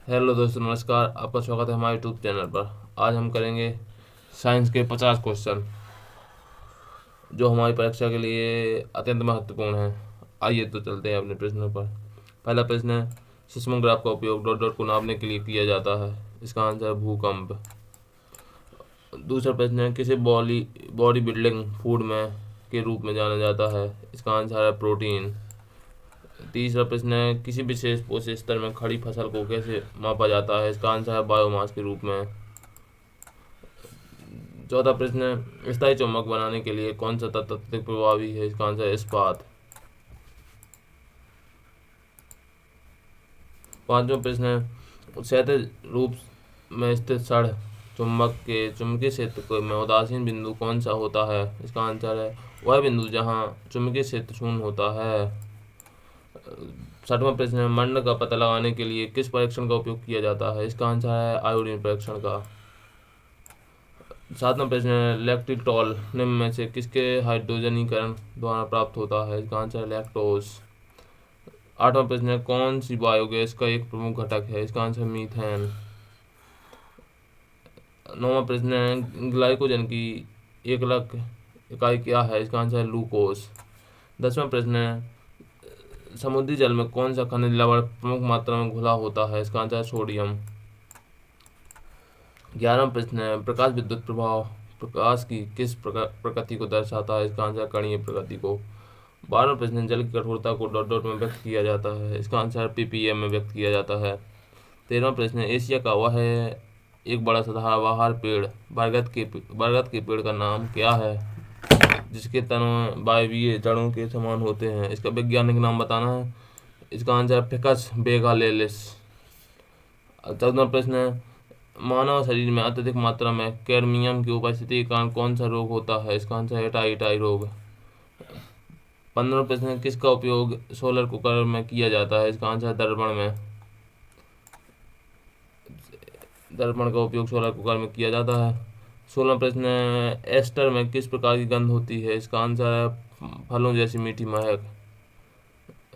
Hello दोस्तों, नमस्कार। आपका स्वागत है हमारे यूट्यूब चैनल पर। आज हम करेंगे साइंस के 50 क्वेश्चन जो हमारी परीक्षा के लिए अत्यंत महत्वपूर्ण है। आइए तो चलते हैं अपने प्रश्नों पर। पहला प्रश्न है, सिस्मोग्राफ का उपयोग डॉट डॉट को नापने के लिए किया जाता है। इसका आंसर है भूकंप। दूसरा प्रश्न है, किसे बॉडी बिल्डिंग फूड में के रूप में जाना जाता है। इसका आंसर है प्रोटीन। तीसरा प्रश्न है, किसी विशेष पोषक स्तर में खड़ी फसल को कैसे मापा जाता है। इसका आंसर है बायोमास के रूप में। चौथा प्रश्न है, स्थायी चुंबक बनाने के लिए कौन सा तत्व अत्यधिक प्रभावी है। इसका आंसर है इस्पात। पांचवा प्रश्न है, क्षैतिज रूप में स्थित क्षण चुंबक के चुंबकीय क्षेत्र में उदासीन बिंदु कौन सा होता है। इसका आंसर है वह बिंदु जहां चुंबकीय क्षेत्र शून्य होता है। छठवां प्रश्न है, मंड का पता लगाने के लिए किस परीक्षण का उपयोग किया जाता है। इसका आंसर है आयोडीन परीक्षण का। सातवां प्रश्न है, लैक्टिटॉल निम्न में से किसके हाइड्रोजनीकरण द्वारा प्राप्त होता है। इसका आंसर है लैक्टोज। आठवां प्रश्न है, कौन सी बायोगैस का एक प्रमुख घटक है। इसका आंसर मीथेन। नौवां प्रश्न है, ग्लाइकोजन की एकलक इकाई क्या है। इसका आंसर है ग्लूकोज। 10वां प्रश्न है, समुद्री जल में कौन सा खनिज लवण प्रमुख मात्रा में घुला होता है। इसका आंसर है सोडियम। 11वां प्रश्न है, प्रकाश विद्युत प्रभाव प्रकाश की किस प्रकृति को दर्शाता है। इसका आंसर कणीय प्रकृति को। 12वां प्रश्न है, जल की कठोरता को डॉट डॉट में व्यक्त किया जाता है। इसका आंसर पीपीएम में व्यक्त किया जाता है। 13वां प्रश्न है, एशिया का वह है एक बड़ा सदाबहार पेड़ बरगद के पेड़ का नाम क्या है जिसके तने वायवीय जड़ों के समान होते हैं। इसका वैज्ञानिक नाम बताना है। इसका आंसर फिकस वेगालेलिस। 14वां प्रश्न है, मानव शरीर में अत्यधिक मात्रा में कैडमियम की उपस्थिति के कारण कौन सा रोग होता है। इसका आंसर है टाइटाई रोग। 15वां प्रश्न है, किसका उपयोग सोलर कुकर में किया जाता है। इसका आंसर है दर्पण का उपयोग सोलर कुकर में किया जाता है। 16वां प्रश्न है, एस्टर में किस प्रकार की गंध होती है। इसका आंसर है फलों जैसी मीठी महक।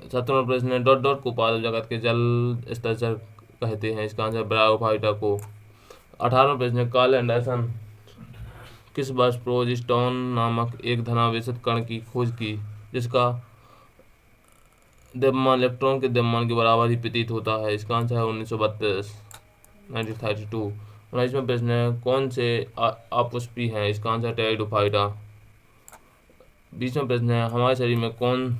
17वां प्रश्न है, डॉट डॉट को पादप जगत के जल स्तरचर कहते हैं। इसका आंसर ब्रायोफाइटा को। 18वां प्रश्न है, कार्ल एंडरसन किस वर्ष प्रोजिस्टोन नामक एक धनावेशित कण की खोज की जिसका द्रव्यमान इलेक्ट्रॉन के द्रव्यमान के बराबर ही प्रतीत होता है। इसका आंसर है 1932 1932। 19वां प्रश्न है, कौन से अपुष्पी हैं। इसका आंसर टेरिडोफाइटा। 20वां प्रश्न है, हमारे शरीर में कौन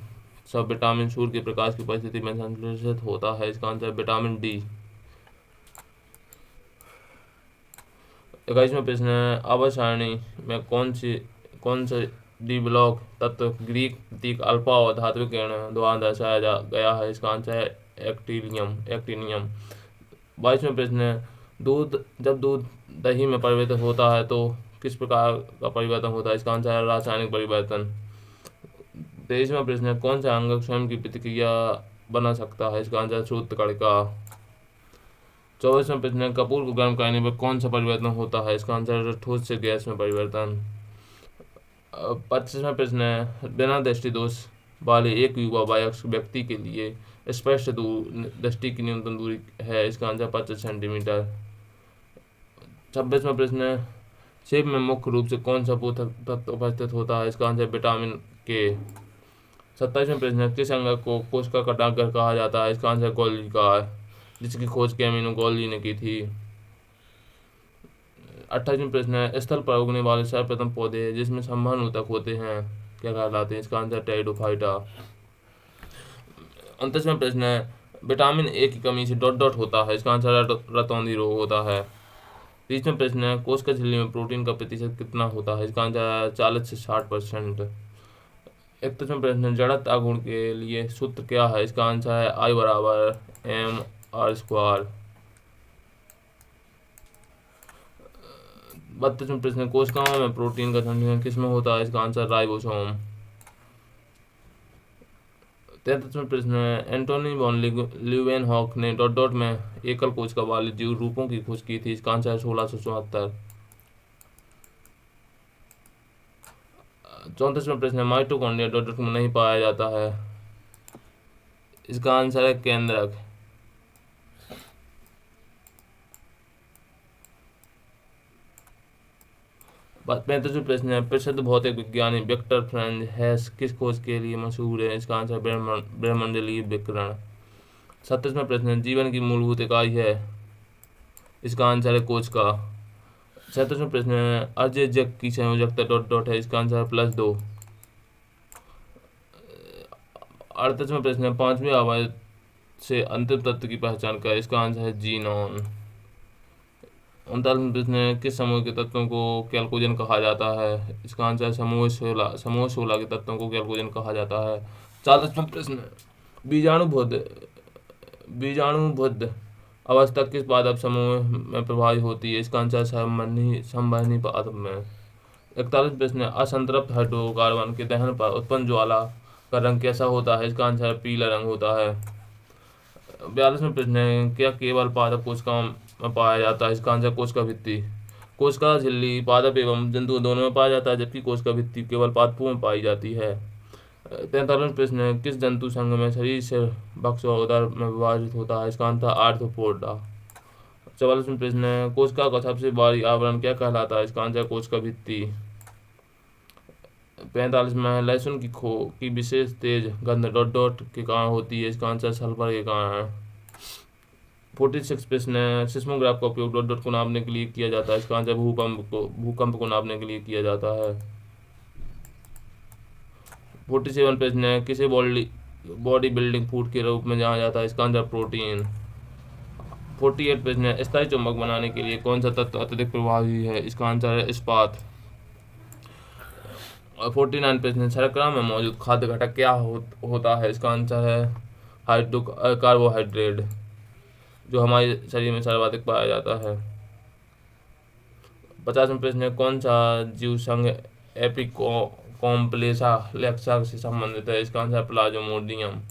सा विटामिन सूर्य के प्रकाश की उपस्थिति में संश्लेषित होता है। इसका आंसर है विटामिन डी। 21वां प्रश्न है, आवर्त सारणी में कौन से डी ब्लॉक तत्व ग्रीक प्रतीक अल्फा और धात्विक किरण द्वारा दर्शाया गया है। इसका आंसर है एक्टिनियम। 22वां प्रश्न है, जब दूध दही में परिवर्तित होता है तो किस प्रकार का परिवर्तन होता है। इसका आंसर है रासायनिक परिवर्तन। 23वां प्रश्न है, कौन सा अंगक स्वयं की प्रतिक्रिया बना सकता है। इसका आंसर है सूत्रकणिका। 24वां प्रश्न है, कपूर को गर्म करने पर कौन सा परिवर्तन होता है। इसका आंसर है ठोस से गैस में परिवर्तन। 25वां प्रश्न है, बिना दृष्टि दोष वाले एक युवा वयस्क व्यक्ति के लिए स्पष्ट दृष्टि की न्यूनतम दूरी है। इसका आंसर 25 सेंटीमीटर। 26वां प्रश्न है, सेब में मुख्य रूप से कौन सा पोषक तत्व उपस्थित होता है। इसका आंसर विटामिन के। 27वां प्रश्न है, किस अंग को कोशिका का डाकघर कहा जाता है। इसका आंसर गोल्गी का है जिसकी खोज कैमिनो गोल्गी ने की थी। 28वां प्रश्न है, स्थल पर उगने वाले सर्वप्रथम पौधे जिसमें संवहन ऊतक होते हैं क्या कहलाते हैं। इसका आंसर टेरिडोफाइटा। 29वां प्रश्न है, विटामिन ए की कमी से डॉट डॉट होता है। इसका आंसर रतौंधी रोग होता है। 30वां प्रश्न है, कोशिका झिल्ली में प्रोटीन का प्रतिशत कितना होता है। इसका आंसर है 40 से 60%। 31वां प्रश्न है, जड़त्व आघूर्ण के लिए सूत्र क्या है। इसका आंसर है I बराबर mr²। 32वां प्रश्न है, कोशिकाओं में प्रोटीन का संश्लेषण किसमें होता है। इसका आंसर राइबोसोम। 33वां प्रश्न है, एंटोनी वॉन ल्यूवेनहॉक ने डॉट डॉट में एकल कोशिका वाले जीव रूपों की खोज की थी। इसका आंसर है 1674। 34वां प्रश्न है, माइटोकॉन्ड्रिया डॉट डॉट में नहीं पाया जाता है। इसका आंसर है केंद्रक। 35वां प्रश्न है, प्रसिद्ध भौतिक विज्ञानी विक्टर फ्रैंज हैस किस खोज के लिए मशहूर है? इसका आंसर ब्रह्मंडलीय विकिरण। 37वां प्रश्न है, जीवन की मूलभूत इकाई है? इसका आंसर है कोशिका। 37वां प्रश्न है, अर्जेजक की संयोजकता डॉट डॉट है? इसका आंसर है +2। 38वां प्रश्न है, पांचवें आवर्त से अंतिम तत्व की पहचान करें? इसका आंसर है जीनोन। 39वां प्रश्न है, किस समूह के तत्वों को कैल्कोजन कहा जाता है? इसका आंसर है समूह 16 के तत्वों को कैल्कोजन कहा जाता है। 40वां प्रश्न है, बीजाणुबद्ध अवस्था किस पादप समूह में प्रभावित होती है? इसका आंसर संवहनी पादप में। 41वां प्रश्न है, असंतृप्त हाइड्रोकार्बन के दहन पर उत्पन्न ज्वाला का रंग कैसा होता है? इसका आंसर पीला रंग होता है। 42वां प्रश्न है, क्या केवल पादप कोशिका में पाया जाता है? इसका आंसर कोशिका भित्ति। कोशिका झिल्ली पादप एवं जंतु दोनों में पाया जाता है, जबकि कोशिका भित्ति केवल पादपों में पाई जाती है। 43वां प्रश्न है, किस जंतु संघ में शरीर से भक्ष और उदर में विभाजित होता है? इसका आंसर आर्थ्रोपोडा। 44वां प्रश्न है, कोशिका का सबसे बाहरी आवरण क्या कहलाता है? इसका आंसर कोशिका भित्ति। 45 में, लहसुन की विशेष तेज गंध डॉट डॉट के कारण होती है? इसका आंसर सल्फर के कारण है। 46 प्रश्न है, सिस्मोग्राफ का उपयोग डॉट डॉट को नापने के लिए किया जाता है? इसका आंसर भूकंप को नापने के लिए किया जाता है। 47 प्रश्न है, किसे बॉडी बिल्डिंग फूड के रूप में जाना जाता है? इसका आंसर प्रोटीन। 48 प्रश्न है, स्थायी चुंबक बनाने के लिए कौन सा तत्व अत्यधिक प्रभावी है? इसका आंसर है इस्पात। और 49 प्रश्न है, शर्करा में मौजूद खाद्य घटक क्या होता है? इसका आंसर है कार्बोहाइड्रेट, जो हमारे शरीर में सर्वाधिक पाया जाता है। 50वां प्रश्न है, कौन सा जीव संघ एपिकोम्प्लेसा लेक्सा से संबंधित है? इसका आंसर प्लाज्मोडियम।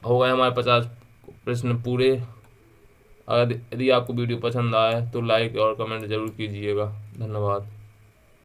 हो गए हमारे 50 प्रश्न पूरे। अगर यदि आपको वीडियो पसंद आए तो लाइक और कमेंट जरूर कीजिएगा। धन्यवाद।